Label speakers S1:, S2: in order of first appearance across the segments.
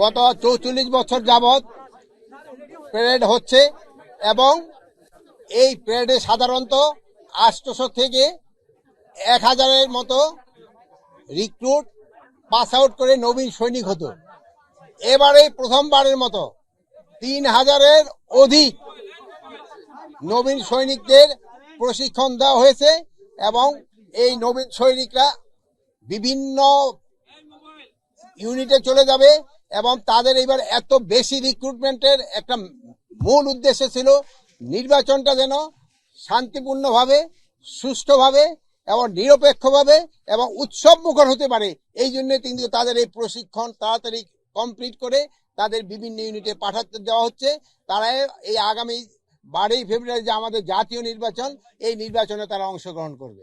S1: গত ৪৪ বছর যাবৎ প্যারেড হচ্ছে এবং এই প্যারেডে সাধারণত ৮০০ থেকে ১,০০০-এর মতো রিক্রুট পাস আউট করে নবীন সৈনিক হতো। এবারে প্রথমবারের মতো ৩,০০০-এর অধিক নবীন সৈনিকদের প্রশিক্ষণ দেওয়া হয়েছে এবং এই নবীন সৈনিকরা বিভিন্ন ইউনিটে চলে যাবে এবং তাদের এবার এত বেশি রিক্রুটমেন্টের একটা মূল উদ্দেশ্য ছিল নির্বাচনটা যেন শান্তিপূর্ণভাবে, সুষ্ঠুভাবে এবং নিরপেক্ষভাবে এবং উৎসব মুখর হতে পারে। এই জন্য কিন্তু তাদের এই প্রশিক্ষণ তাড়াতাড়ি কমপ্লিট করে তাদের বিভিন্ন ইউনিটে পাঠাতে দেওয়া হচ্ছে। তারা এই আগামী 12 ফেব্রুয়ারি যে আমাদের জাতীয় নির্বাচন, এই নির্বাচনে তারা অংশগ্রহণ করবে।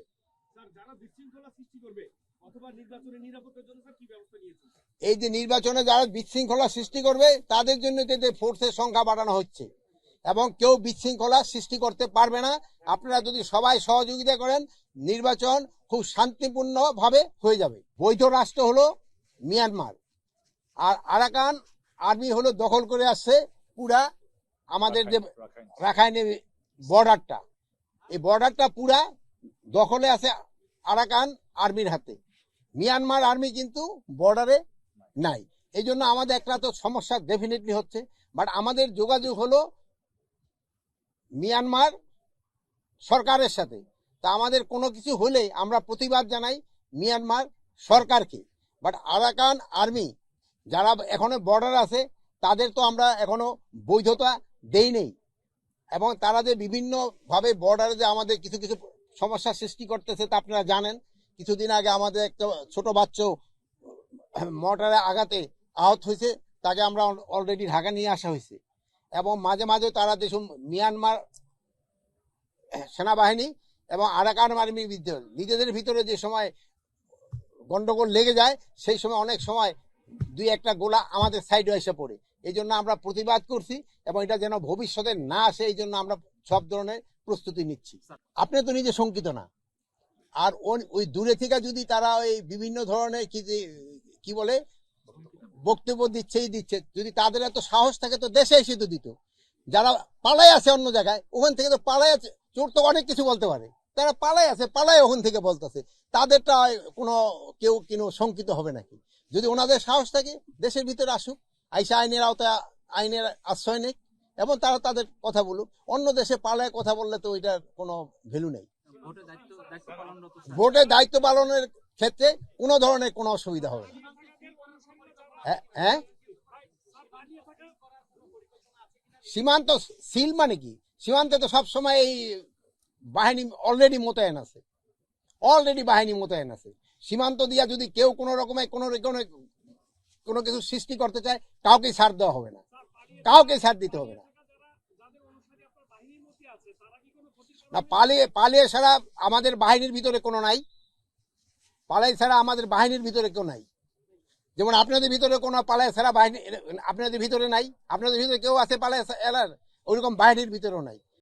S1: এই যে নির্বাচনে যারা বিশৃঙ্খলা সৃষ্টি করবে তাদের জন্য ফোর্সের সংখ্যা বাড়ানো হচ্ছে এবং কেউ বিশৃঙ্খলা সৃষ্টি করতে পারবে না। আপনারা যদি সবাই সহযোগিতা করেন, নির্বাচন খুব শান্তিপূর্ণ ভাবে হয়ে যাবে। বৈধ রাষ্ট্র হলো মিয়ানমার, আর আরাকান আর্মি হলো দখল করে আসছে পুরা আমাদের যে রাখাইনের বর্ডারটা, এই বর্ডারটা পুরা দখলে আছে আরাকান আর্মির হাতে। মিয়ানমার আর্মি কিন্তু বর্ডারে নাই। এই জন্য আমাদের একটা তো সমস্যা ডেফিনেটলি হচ্ছে, বাট আমাদের যোগাযোগ হলো মিয়ানমার সরকারের সাথে। তা আমাদের কোনো কিছু হলে আমরা প্রতিবাদ জানাই মিয়ানমার সরকারকে, বাট আরাকান আর্মি যারা এখনো বর্ডার আছে তাদের তো আমরা এখনো বৈধতা দেই নেই এবং তারা যে বিভিন্নভাবে বর্ডারে যে আমাদের কিছু কিছু সমস্যা সৃষ্টি করতেছে তা আপনারা জানেন। কিছুদিন আগে আমাদের একটা ছোট বাচ্চা মর্টারে আঘাতে আহত হয়েছে, তাকে আমরা অলরেডি ঢাকা নিয়ে আসা হয়েছে এবং মাঝে মাঝে তারা দেখুন মিয়ানমার সেনাবাহিনী এবং আরাকান আর্মির নিজেদের ভিতরে যে সময় গন্ডগোল লেগে যায় সেই সময় অনেক সময় দুই একটা গোলা আমাদের সাইডে এসে পড়ে। এই জন্য আমরা প্রতিবাদ করছি এবং এটা যেন ভবিষ্যতে না আসে এই জন্য আমরা সব ধরনের প্রস্তুতি নিচ্ছি। আপনি তো নিজে শঙ্কিত না, আর ওই দূরে থেকে যদি তারা ওই বিভিন্ন ধরনের কি বলে বক্তব্য দিচ্ছে, যদি তাদের এত সাহস থাকে তো দেশে এসে তো দিত। যারা পালাই আছে অন্য জায়গায়, ওখান থেকে তো পালাই আছে, চোর তো অনেক কিছু বলতে পারে, তারা পালাই আছে, পালাই ওখান থেকে বলতেছে, তাদেরটা কেউ শঙ্কিত হবে নাকি? যদি ওনাদের সাহস থাকে দেশের ভিতরে আসুক, আইসা আইনের আওতায় আইনের আশ্রয় নেই এবং তারা তাদের কথা বলুক। অন্য দেশে পালায় কথা বললে তো ওইটার কোনো ভ্যালু নেই। ভোটের দায়িত্ব পালনের ক্ষেত্রে কোনো ধরনের কোনো অসুবিধা হবে না। হ্যাঁ, সীমান্ত সিল মানে কি? সীমান্তে তো সবসময় এই বাহিনী অলরেডি মোতায়েন আছে। সীমান্ত দিয়া যদি কেউ কোনো রকমের কোনো কিছু সৃষ্টি করতে চায়, কাউকে ছাড় দেওয়া হবে না, কাউকে ছাড় দিতে হবে না। না, পালিয়ে ছাড়া আমাদের বাহিনীর ভিতরে কোনো নাই, পালাই ছাড়া আমাদের বাহিনীর ভিতরে কেউ নাই। যেমন আপনাদের ভিতরে কোনো পালাই ছাড়া বাহিনী আপনাদের ভিতরে নাই, আপনাদের ভিতরে কেউ আছে পালাই এলার, ওইরকম বাহিনীর ভিতরেও নাই।